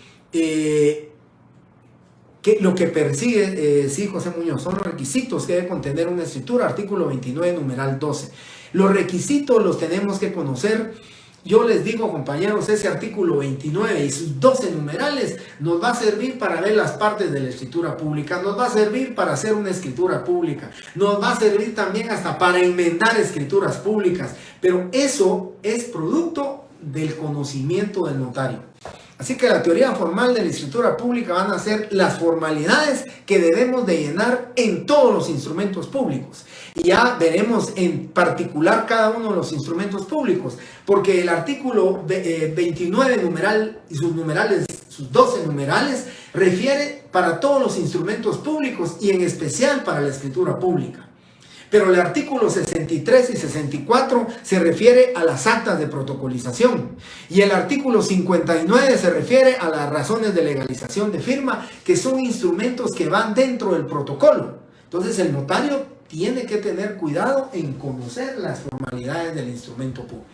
sí, José Muñoz, son los requisitos que debe contener una escritura, artículo 29, numeral 12. Los requisitos los tenemos que conocer. Yo les digo, compañeros, ese artículo 29 y sus 12 numerales nos va a servir para ver las partes de la escritura pública, nos va a servir para hacer una escritura pública, nos va a servir también hasta para enmendar escrituras públicas, pero eso es producto del conocimiento del notario. Así que la teoría formal de la escritura pública van a ser las formalidades que debemos de llenar en todos los instrumentos públicos. Y ya veremos en particular cada uno de los instrumentos públicos, porque el artículo 29 numeral y sus numerales, sus 12 numerales, refiere para todos los instrumentos públicos y en especial para la escritura pública. Pero el artículo 63 y 64 se refiere a las actas de protocolización. Y el artículo 59 se refiere a las razones de legalización de firma, que son instrumentos que van dentro del protocolo. Entonces el notario tiene que tener cuidado en conocer las formalidades del instrumento público.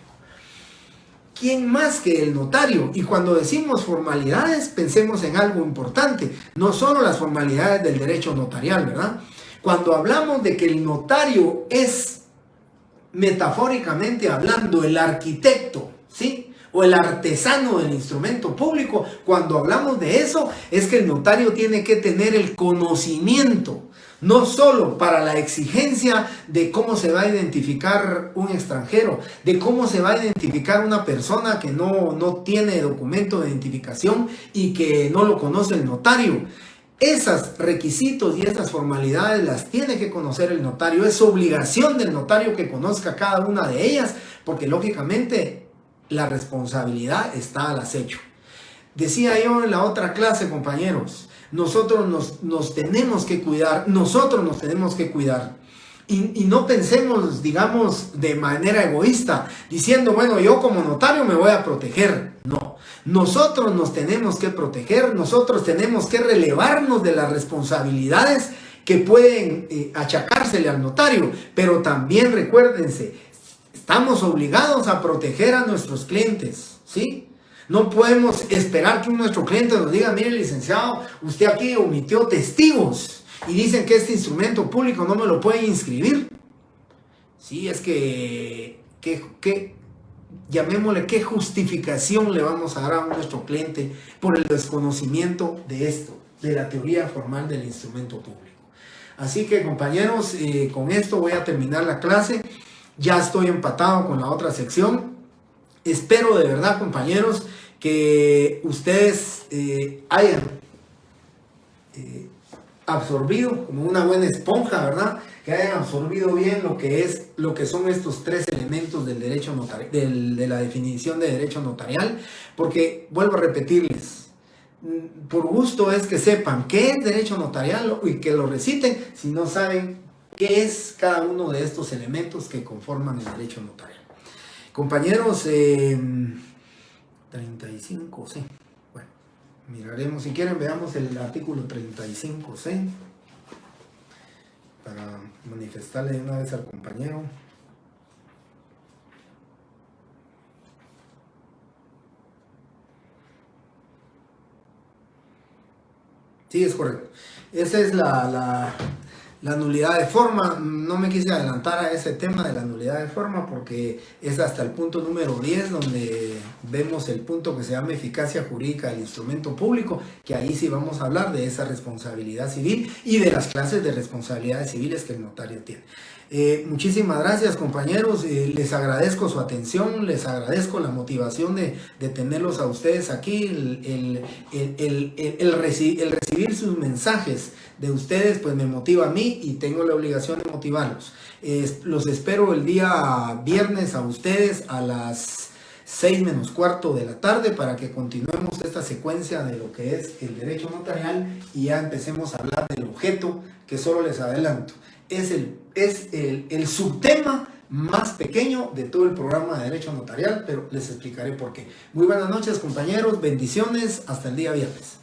¿Quién más que el notario? Y cuando decimos formalidades, pensemos en algo importante. No solo las formalidades del derecho notarial, ¿verdad? Cuando hablamos de que el notario es, metafóricamente hablando, el arquitecto, ¿sí? O el artesano del instrumento público, cuando hablamos de eso, es que el notario tiene que tener el conocimiento, no solo para la exigencia de cómo se va a identificar un extranjero, de cómo se va a identificar una persona que no tiene documento de identificación y que no lo conoce el notario. Esos requisitos y esas formalidades las tiene que conocer el notario. Es obligación del notario que conozca cada una de ellas, porque lógicamente la responsabilidad está al acecho. Decía yo en la otra clase, compañeros, nosotros nos tenemos que cuidar, Y no pensemos, digamos, de manera egoísta, diciendo, bueno, yo como notario me voy a proteger. No, nosotros nos tenemos que proteger, nosotros tenemos que relevarnos de las responsabilidades que pueden achacársele al notario, pero también recuérdense, estamos obligados a proteger a nuestros clientes, ¿sí? No podemos esperar que nuestro cliente nos diga, mire licenciado, usted aquí omitió testigos y dicen que este instrumento público no me lo pueden inscribir. Sí, es llamémosle, ¿qué justificación le vamos a dar a nuestro cliente por el desconocimiento de esto, de la teoría formal del instrumento público? Así que, compañeros, con esto voy a terminar la clase. Ya estoy empatado con la otra sección. Espero de verdad, compañeros, que ustedes hayan absorbido como una buena esponja, ¿verdad? Que hayan absorbido bien lo que son estos tres elementos del derecho notarial, de la definición de derecho notarial, porque vuelvo a repetirles, por gusto es que sepan qué es derecho notarial y que lo reciten si no saben qué es cada uno de estos elementos que conforman el derecho notarial. Compañeros, 35C. Bueno, miraremos, si quieren veamos el artículo 35C para manifestarle de una vez al compañero. Sí, es correcto. Esa es la nulidad de forma. No me quise adelantar a ese tema de la nulidad de forma porque es hasta el punto número 10 donde vemos el punto que se llama eficacia jurídica del instrumento público, que ahí sí vamos a hablar de esa responsabilidad civil y de las clases de responsabilidades civiles que el notario tiene. Muchísimas gracias, compañeros, les agradezco su atención, les agradezco la motivación de tenerlos a ustedes aquí, el recibir sus mensajes de ustedes pues me motiva a mí y tengo la obligación de motivarlos. Los espero el día viernes a ustedes a las 6:15 de la tarde para que continuemos esta secuencia de lo que es el derecho notarial y ya empecemos a hablar del objeto, que solo les adelanto es el subtema más pequeño de todo el programa de derecho notarial, pero les explicaré por qué. Muy buenas noches, compañeros, bendiciones, hasta el día viernes.